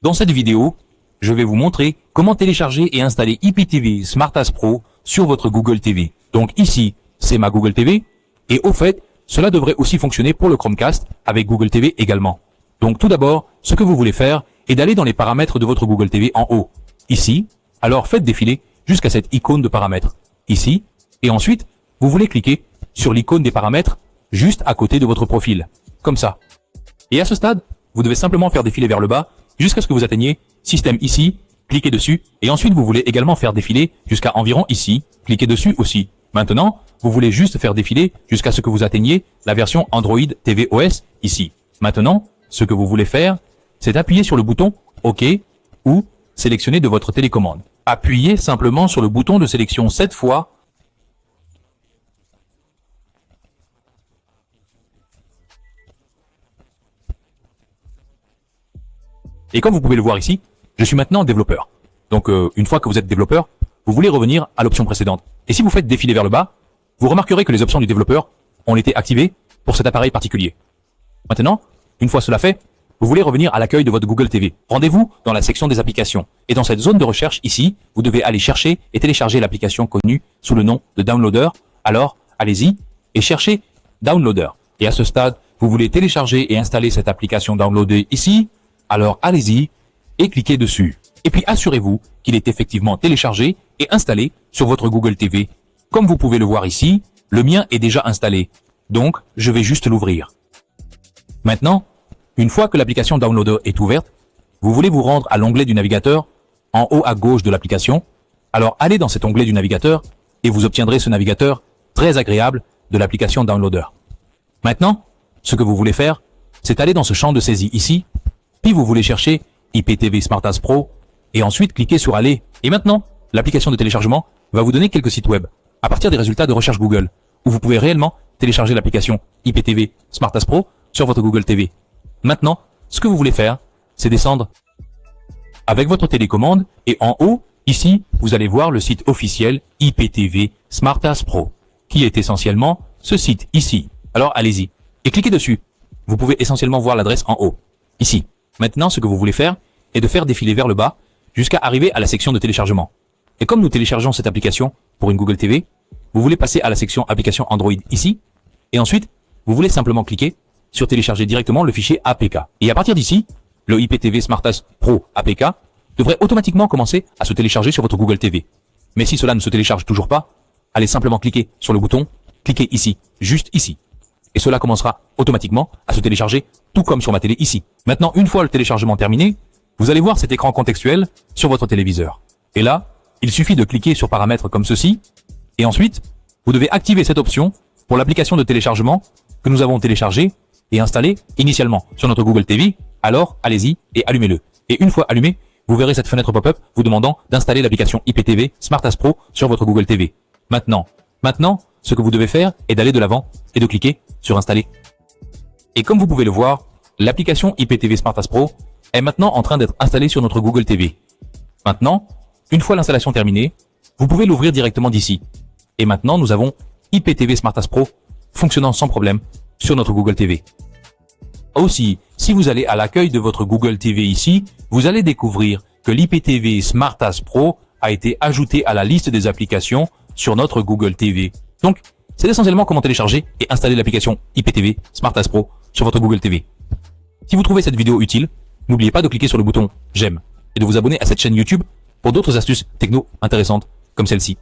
Dans cette vidéo, je vais vous montrer comment télécharger et installer IPTV SmartAS Pro sur votre Google TV. Donc ici, c'est ma Google TV. Et au fait, cela devrait aussi fonctionner pour le Chromecast avec Google TV également. Donc tout d'abord, ce que vous voulez faire est d'aller dans les paramètres de votre Google TV en haut. Ici, alors faites défiler jusqu'à cette icône de paramètres. Ici, et ensuite, vous voulez cliquer sur l'icône des paramètres juste à côté de votre profil. Comme ça. Et à ce stade, vous devez simplement faire défiler vers le bas jusqu'à ce que vous atteigniez Système ici, cliquez dessus, et ensuite vous voulez également faire défiler jusqu'à environ ici, cliquez dessus aussi. Maintenant, vous voulez juste faire défiler jusqu'à ce que vous atteigniez la version Android tvOS ici. Maintenant, ce que vous voulez faire, c'est appuyer sur le bouton OK ou sélectionner de votre télécommande. Appuyez simplement sur le bouton de sélection 7 fois. Et comme vous pouvez le voir ici, je suis maintenant développeur. Donc une fois que vous êtes développeur, vous voulez revenir à l'option précédente. Et si vous faites défiler vers le bas, vous remarquerez que les options du développeur ont été activées pour cet appareil particulier. Maintenant, une fois cela fait, vous voulez revenir à l'accueil de votre Google TV. Rendez-vous dans la section des applications. Et dans cette zone de recherche ici, vous devez aller chercher et télécharger l'application connue sous le nom de Downloader. Alors, allez-y et cherchez Downloader. Et à ce stade, vous voulez télécharger et installer cette application Downloader ici. Alors, allez-y et cliquez dessus. Et puis assurez-vous qu'il est effectivement téléchargé et installé sur votre Google TV. Comme vous pouvez le voir ici, le mien est déjà installé. Donc, je vais juste l'ouvrir. Maintenant, une fois que l'application Downloader est ouverte, vous voulez vous rendre à l'onglet du navigateur en haut à gauche de l'application. Alors, allez dans cet onglet du navigateur et vous obtiendrez ce navigateur très agréable de l'application Downloader. Maintenant, ce que vous voulez faire, c'est aller dans ce champ de saisie ici, puis vous voulez chercher IPTV SmartAS Pro et ensuite cliquez sur Aller. Et maintenant, l'application de téléchargement va vous donner quelques sites web à partir des résultats de recherche Google où vous pouvez réellement télécharger l'application IPTV SmartAS Pro sur votre Google TV. Maintenant, ce que vous voulez faire, c'est descendre avec votre télécommande et en haut, ici, vous allez voir le site officiel IPTV SmartAS Pro qui est essentiellement ce site ici. Alors allez-y et cliquez dessus. Vous pouvez essentiellement voir l'adresse en haut, ici. Maintenant, ce que vous voulez faire est de faire défiler vers le bas jusqu'à arriver à la section de téléchargement. Et comme nous téléchargeons cette application pour une Google TV, vous voulez passer à la section application Android ici, et ensuite, vous voulez simplement cliquer sur télécharger directement le fichier APK. Et à partir d'ici, le IPTV SmartAS Pro APK devrait automatiquement commencer à se télécharger sur votre Google TV. Mais si cela ne se télécharge toujours pas, allez simplement cliquer sur le bouton, cliquez ici, juste ici. Et cela commencera automatiquement à se télécharger, tout comme sur ma télé ici. Maintenant, une fois le téléchargement terminé, vous allez voir cet écran contextuel sur votre téléviseur. Et là, il suffit de cliquer sur paramètres comme ceci, et ensuite, vous devez activer cette option pour l'application de téléchargement que nous avons téléchargée et installée initialement sur notre Google TV. Alors, allez-y et allumez-le. Et une fois allumé, vous verrez cette fenêtre pop-up vous demandant d'installer l'application IPTV SmartAS Pro sur votre Google TV. Maintenant, ce que vous devez faire est d'aller de l'avant et de cliquer sur Installer. Et comme vous pouvez le voir, l'application IPTV SmartAS Pro est maintenant en train d'être installée sur notre Google TV. Maintenant, une fois l'installation terminée, vous pouvez l'ouvrir directement d'ici. Et maintenant, nous avons IPTV SmartAS Pro fonctionnant sans problème sur notre Google TV. Aussi, si vous allez à l'accueil de votre Google TV ici, vous allez découvrir que l'IPTV SmartAS Pro a été ajouté à la liste des applications sur notre Google TV. Donc, c'est essentiellement comment télécharger et installer l'application IPTV SmartAS Pro sur votre Google TV. Si vous trouvez cette vidéo utile, n'oubliez pas de cliquer sur le bouton j'aime et de vous abonner à cette chaîne YouTube pour d'autres astuces techno intéressantes comme celle-ci.